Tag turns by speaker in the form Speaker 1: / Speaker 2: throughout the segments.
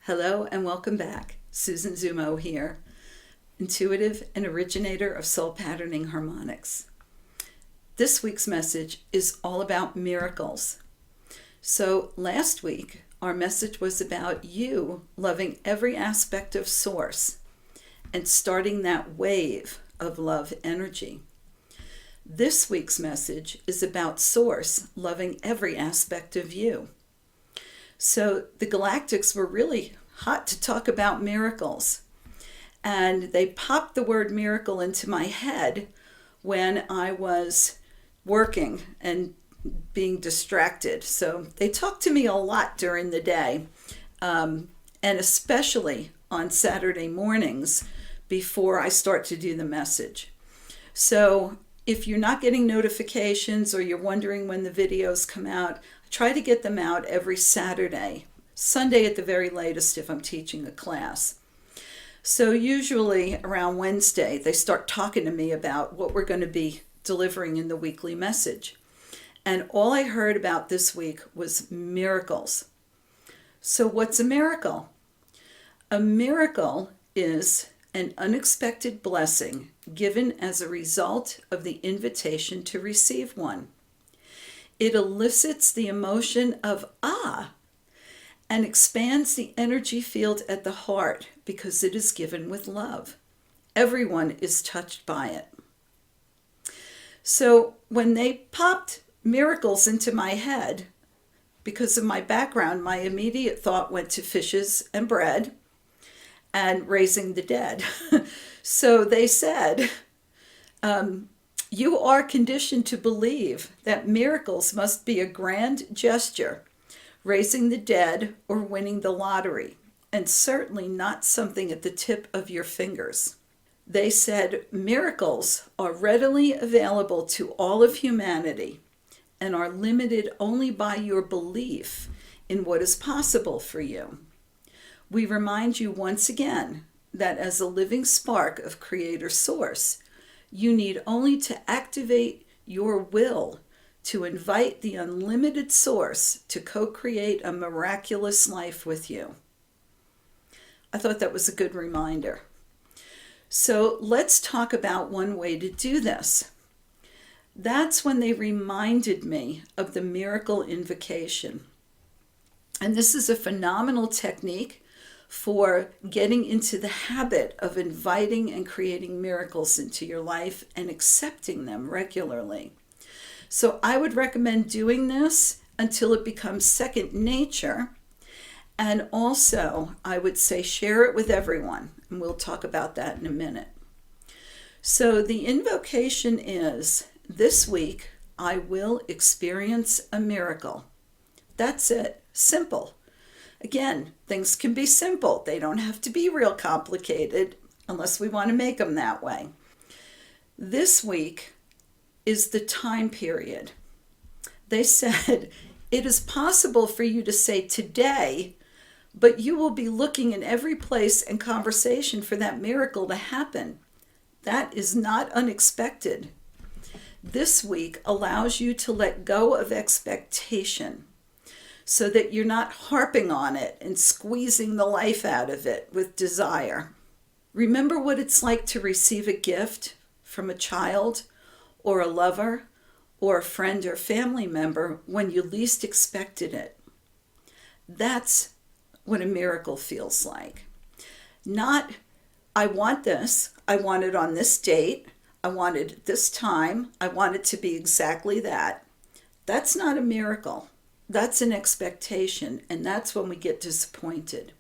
Speaker 1: Hello and welcome back. Susan Zumo here, intuitive and originator of soul patterning harmonics. This week's message is all about miracles. So last week, our message was about you loving every aspect of Source and starting that wave of love energy. This week's message is about Source loving every aspect of you. So the Galactics were really hot to talk about miracles. And they popped the word miracle into my head when I was working and being distracted. So they talked to me a lot during the day, and especially on Saturday mornings before I start to do the message. So if you're not getting notifications or you're wondering when the videos come out, I try to get them out every Saturday, Sunday at the very latest if I'm teaching a class. So usually around Wednesday, they start talking to me about what we're going to be delivering in the weekly message. And all I heard about this week was miracles. So what's a miracle? A miracle is an unexpected blessing given as a result of the invitation to receive one. It elicits the emotion of ah and expands the energy field at the heart because it is given with love. Everyone is touched by it. So when they popped miracles into my head, because of my background, my immediate thought went to fishes and bread and raising the dead. So they said, you are conditioned to believe that miracles must be a grand gesture, raising the dead or winning the lottery, and certainly not something at the tip of your fingers. They said miracles are readily available to all of humanity and are limited only by your belief in what is possible for you. We remind you once again that as a living spark of Creator Source, you need only to activate your will to invite the unlimited Source to co-create a miraculous life with you. I thought that was a good reminder. So let's talk about one way to do this. That's when they reminded me of the miracle invocation. And this is a phenomenal technique for getting into the habit of inviting and creating miracles into your life and accepting them regularly. So I would recommend doing this until it becomes second nature. And also, I would say share it with everyone. And we'll talk about that in a minute. So the invocation is, this week, I will experience a miracle. That's it. Simple. Again, things can be simple. They don't have to be real complicated unless we want to make them that way. This week is the time period. They said it is possible for you to say today, but you will be looking in every place and conversation for that miracle to happen. That is not unexpected. This week allows you to let go of expectation so that you're not harping on it and squeezing the life out of it with desire. Remember what it's like to receive a gift from a child or a lover or a friend or family member when you least expected it. That's what a miracle feels like. Not, I want this, I want it on this date, I want it at this time, I want it to be exactly that. That's not a miracle. That's an expectation, and that's when we get disappointed.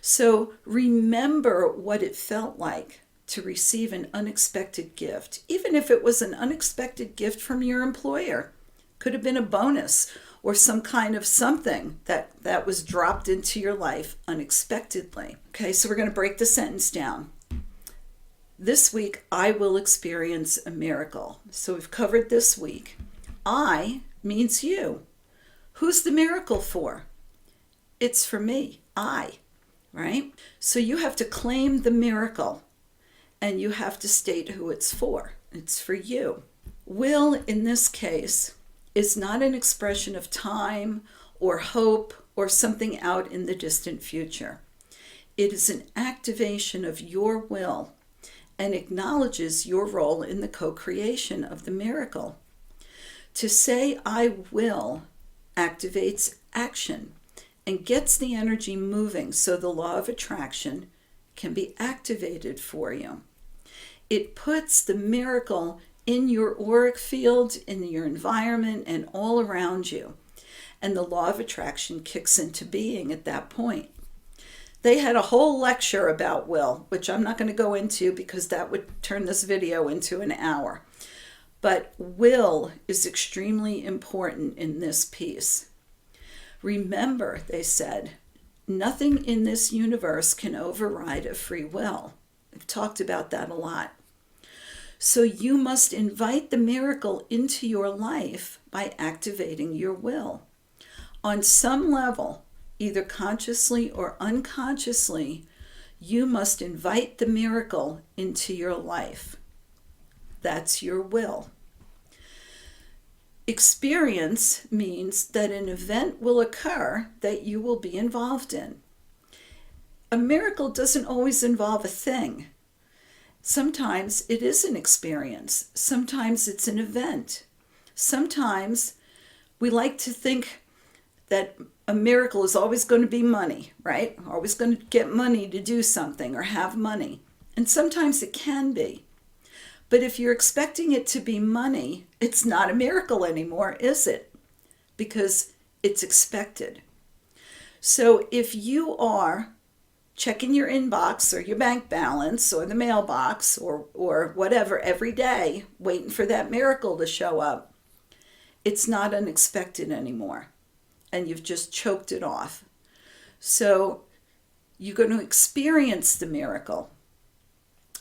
Speaker 1: So remember what it felt like to receive an unexpected gift, even if it was an unexpected gift from your employer. Could have been a bonus or some kind of something that was dropped into your life unexpectedly. Okay, so we're going to break the sentence down. This week, I will experience a miracle. So we've covered this week. I means you. Who's the miracle for? It's for me, I, right? So you have to claim the miracle and you have to state who it's for. It's for you. Will, in this case, is not an expression of time or hope or something out in the distant future. It is an activation of your will and acknowledges your role in the co-creation of the miracle. To say I will activates action and gets the energy moving so the law of attraction can be activated for you. It puts the miracle in your auric field, in your environment, and all around you. And the law of attraction kicks into being at that point. They had a whole lecture about will, which I'm not going to go into because that would turn this video into an hour. But will is extremely important in this piece. Remember, they said, nothing in this universe can override a free will. I've talked about that a lot. So you must invite the miracle into your life by activating your will. On some level, either consciously or unconsciously, you must invite the miracle into your life. That's your will. Experience means that an event will occur that you will be involved in. A miracle doesn't always involve a thing. Sometimes it is an experience. Sometimes it's an event. Sometimes we like to think that a miracle is always going to be money, right? Always going to get money to do something or have money. And sometimes it can be. But if you're expecting it to be money, it's not a miracle anymore, is it? Because it's expected. So if you are checking your inbox or your bank balance or the mailbox or whatever every day, waiting for that miracle to show up, it's not unexpected anymore. And you've just choked it off. So you're going to experience the miracle,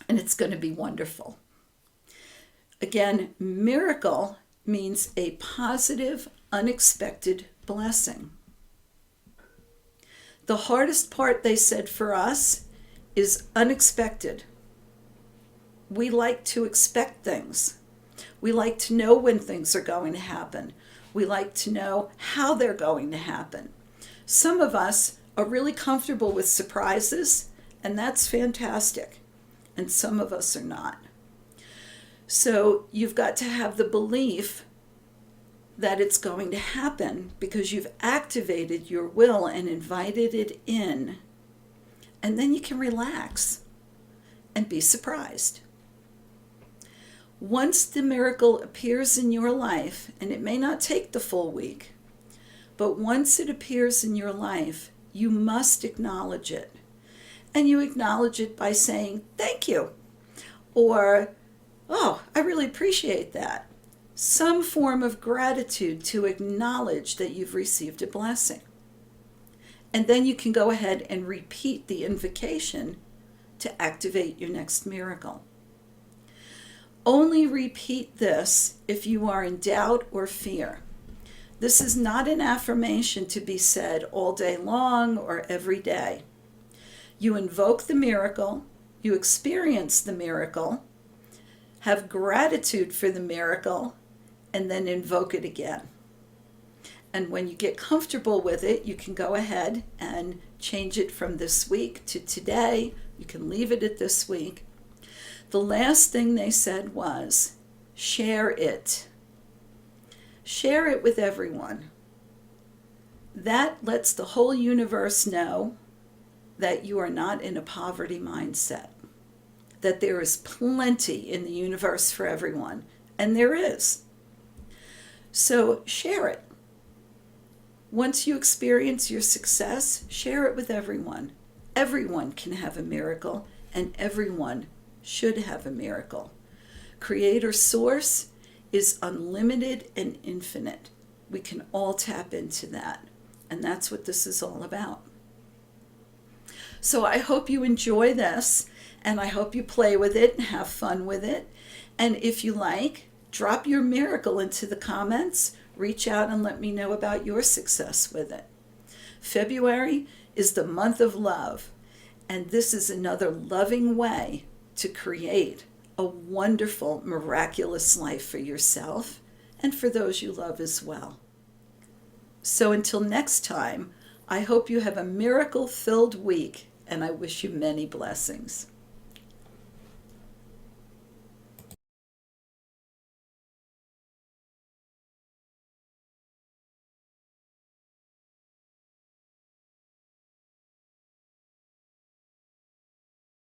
Speaker 1: and it's going to be wonderful. Again, miracle means a positive, unexpected blessing. The hardest part, they said, for us is unexpected. We like to expect things. We like to know when things are going to happen. We like to know how they're going to happen. Some of us are really comfortable with surprises, and that's fantastic. And some of us are not. So you've got to have the belief that it's going to happen because you've activated your will and invited it in. And then you can relax and be surprised. Once the miracle appears in your life, and it may not take the full week, but once it appears in your life, you must acknowledge it. And you acknowledge it by saying, thank you, or, oh, I really appreciate that. Some form of gratitude to acknowledge that you've received a blessing. And then you can go ahead and repeat the invocation to activate your next miracle. Only repeat this if you are in doubt or fear. This is not an affirmation to be said all day long or every day. You invoke the miracle, you experience the miracle, have gratitude for the miracle, and then invoke it again. And when you get comfortable with it, you can go ahead and change it from this week to today. You can leave it at this week. The last thing they said was, share it. Share it with everyone. That lets the whole universe know that you are not in a poverty mindset, that there is plenty in the universe for everyone, and there is. So share it. Once you experience your success, share it with everyone. Everyone can have a miracle, and everyone should have a miracle. Creator Source is unlimited and infinite. We can all tap into that, and that's what this is all about. So I hope you enjoy this, and I hope you play with it and have fun with it. And if you like, drop your miracle into the comments. Reach out and let me know about your success with it. February is the month of love, and this is another loving way to create a wonderful, miraculous life for yourself and for those you love as well. So until next time, I hope you have a miracle-filled week, and I wish you many blessings.